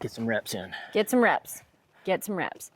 Get some reps in. Get some reps. Get some reps.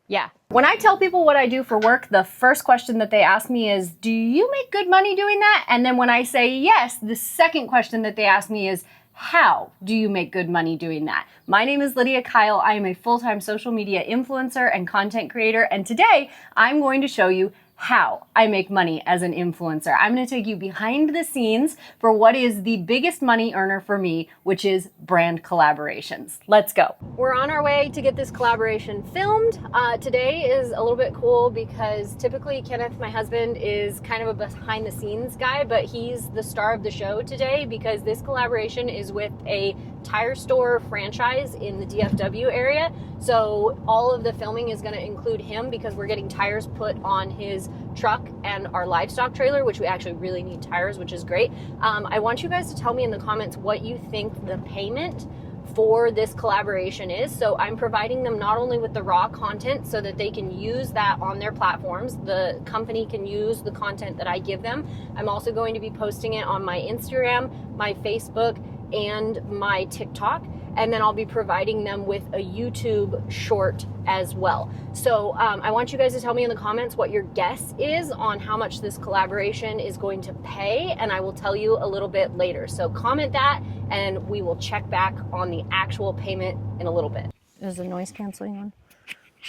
Yeah. When I tell people what I do for work, the first question that they ask me is, do you make good money doing that? And then when I say yes, the second question that they ask me is, how do you make good money doing that? My name is Lydia Kyle. I am a full-time social media influencer and content creator. And today I'm going to show you how I make money as an influencer. I'm going to take you behind the scenes for what is the biggest money earner for me, which is brand collaborations. Let's go. We're on our way to get this collaboration filmed. Today is a little bit cool because typically Kenneth, my husband, is kind of a behind the scenes guy, but he's the star of the show today because this collaboration is with a tire store franchise in the DFW area. So all of the filming is going to include him because we're getting tires put on his truck and our livestock trailer, which we actually really need tires, which is great. I want you guys to tell me in the comments what you think the payment for this collaboration is. So I'm providing them not only with the raw content so that they can use that on their platforms, the company can use the content that I give them. I'm also going to be posting it on my Instagram, my Facebook, and my TikTok, and then I'll be providing them with a YouTube short as well. So I want you guys to tell me in the comments what your guess is on how much this collaboration is going to pay, and I will tell you a little bit later. So comment that and we will check back on the actual payment in a little bit. Is the noise canceling one?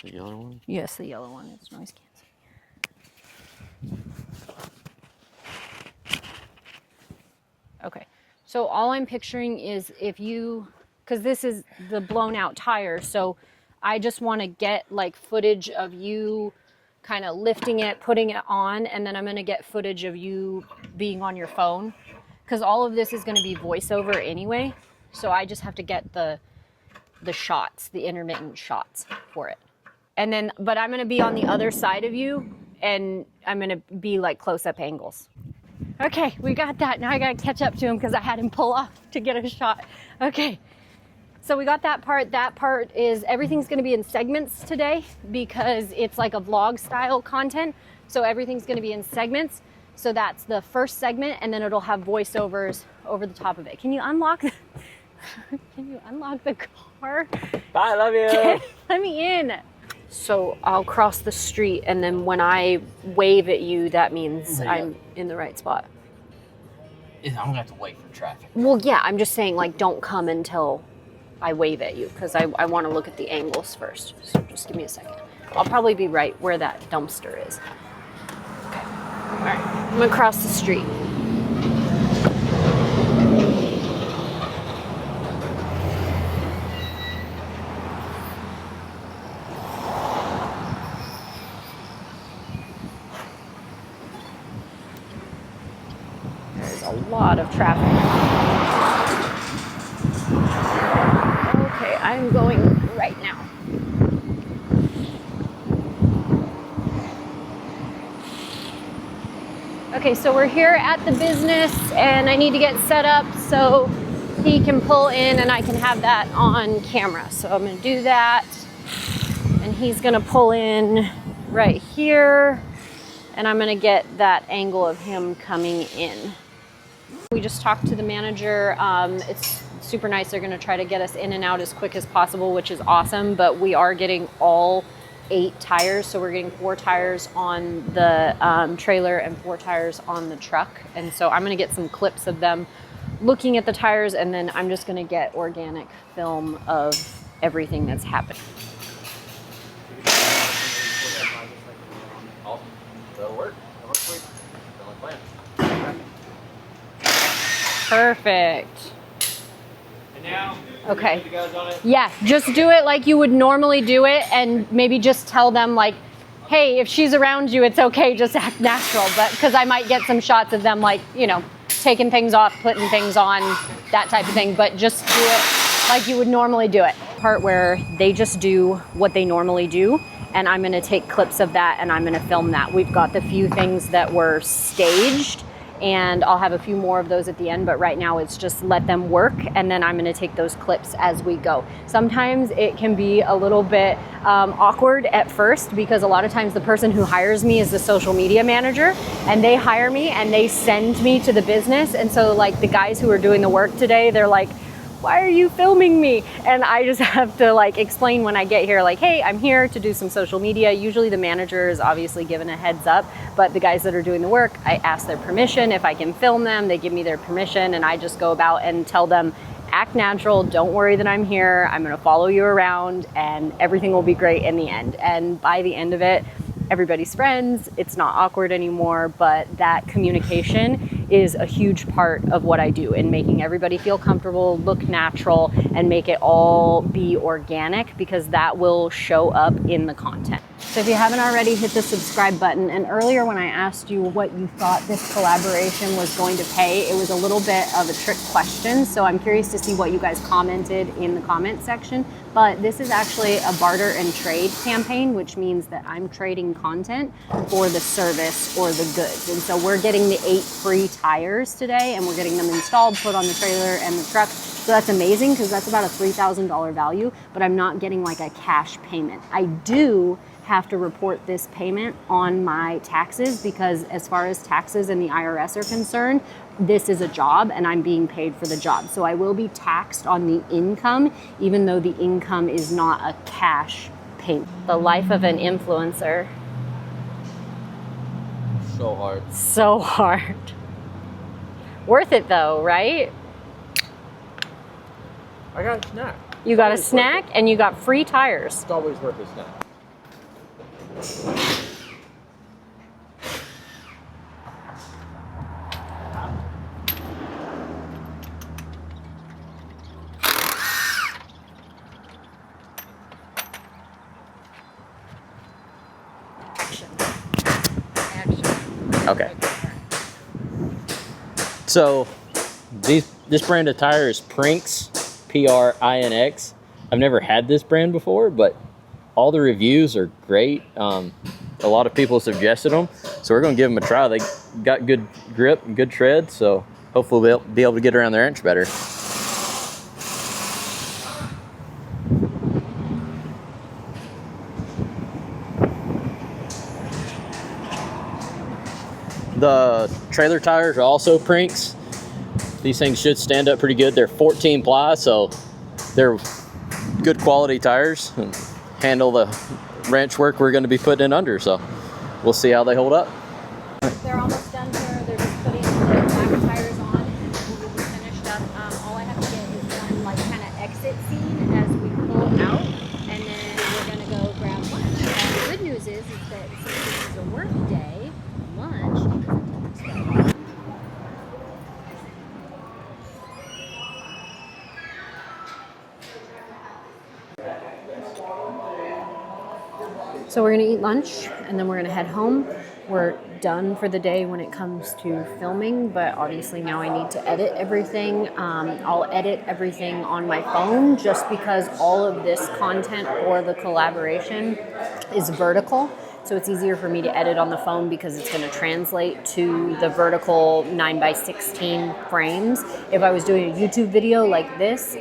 The yellow one? Yes, the yellow one. It's noise canceling. Okay. So all I'm picturing is if you, because this is the blown out tire, so I just want to get like footage of you kind of lifting it, putting it on, and then I'm going to get footage of you being on your phone, because all of this is going to be voiceover anyway, so I just have to get the shots, the intermittent shots for it. And then, but I'm going to be on the other side of you, and I'm going to be like close-up angles. Okay, we got that. Now I gotta catch up to him because I had him pull off to get a shot. Okay, so we got that part. That part is everything's gonna be in segments today because it's like a vlog style content. So everything's gonna be in segments. So that's the first segment, and then it'll have voiceovers over the top of it. Can you unlock the, can you unlock the car? Bye, love you. Let me in. So I'll cross the street, and then when I wave at you, that means I'm in the right spot. I'm gonna have to wait for traffic. Well, yeah, I'm just saying, like, don't come until I wave at you, because I want to look at the angles first. So just give me a second. I'll probably be right where that dumpster is. Okay. All right. I'm gonna cross the street. A lot of traffic. Okay, I'm going right now. Okay, so we're here at the business and I need to get set up so he can pull in and I can have that on camera. So I'm gonna do that, and he's gonna pull in right here, and I'm gonna get that angle of him coming in. We just talked to the manager. It's super nice. They're going to try to get us in and out as quick as possible, which is awesome. But we are getting all 8 tires. So we're getting 4 tires on the trailer and 4 tires on the truck. And so I'm going to get some clips of them looking at the tires, and then I'm just going to get organic film of everything that's happening. Awesome. That'll work. That works great. That's my plan. Perfect. And now, okay. the guys on it? Yeah, just do it like you would normally do it, and maybe just tell them like, hey, if she's around you, it's okay, just act natural. But because I might get some shots of them like, you know, taking things off, putting things on, that type of thing. But just do it like you would normally do it. Part where they just do what they normally do, and I'm gonna take clips of that and I'm gonna film that. We've got the few things that were staged, and I'll have a few more of those at the end, but right now it's just let them work, and then I'm gonna take those clips as we go. Sometimes it can be a little bit awkward at first, because a lot of times the person who hires me is the social media manager, and they hire me and they send me to the business. And so like the guys who are doing the work today, they're like, why are you filming me? And I just have to like explain when I get here, like, hey, I'm here to do some social media. Usually the manager is obviously given a heads up, but the guys that are doing the work, I ask their permission. If I can film them, they give me their permission, and I just go about and tell them, act natural, don't worry that I'm here. I'm gonna follow you around and everything will be great in the end. And by the end of it, everybody's friends, it's not awkward anymore, but that communication is a huge part of what I do in making everybody feel comfortable, look natural, and make it all be organic, because that will show up in the content. So if you haven't already, hit the subscribe button. And earlier when I asked you what you thought this collaboration was going to pay, it was a little bit of a trick question. So I'm curious to see what you guys commented in the comment section. But this is actually a barter and trade campaign, which means that I'm trading content for the service or the goods. And so we're getting the 8 free tires today, and we're getting them installed, put on the trailer and the truck. So that's amazing, because that's about a $3,000 value, but I'm not getting like a cash payment. I do have to report this payment on my taxes, because as far as taxes and the IRS are concerned, this is a job and I'm being paid for the job. So I will be taxed on the income, even though the income is not a cash payment. The life of an influencer. So hard. So hard. Worth it though, right? I got a snack. You got a snack and you got free tires. It's always worth a snack. Okay. So this brand of tire is Prinx, Prinx. I've never had this brand before, but all the reviews are great. A lot of people suggested them, so we're gonna give them a try. They got good grip and good tread, so hopefully we'll be able to get around their inch better. The trailer tires are also Prinx. These things should stand up pretty good. They're 14 ply, so they're good quality tires and handle the wrench work we're going to be putting in under, so we'll see how they hold up. They're almost done here. They're just putting the back tires on and we'll be finished up. All I have to get is one like kind of exit scene as we pull out, and then we're going to go grab lunch. And the good news is that since this is a work day, lunch doesn't start. So we're gonna eat lunch and then we're gonna head home. We're done for the day when it comes to filming, but obviously now I need to edit everything. I'll edit everything on my phone just because all of this content for the collaboration is vertical. So it's easier for me to edit on the phone because it's gonna translate to the vertical 9x16 frames. If I was doing a YouTube video like this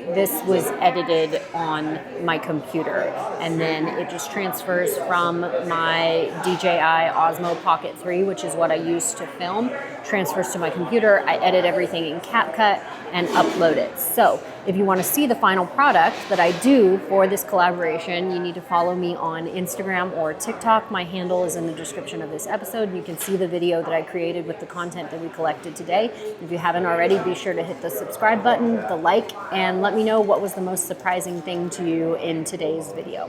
was edited on my computer. And then it just transfers from my DJI Osmo Pocket 3, which is what I use to film, transfers to my computer. I edit everything in CapCut and upload it. So if you want to see the final product that I do for this collaboration, you need to follow me on Instagram or TikTok. My handle is in the description of this episode. You can see the video that I created with the content that we collected today. If you haven't already, be sure to hit the subscribe button, the like, and let me know what was the most surprising thing to you in today's video.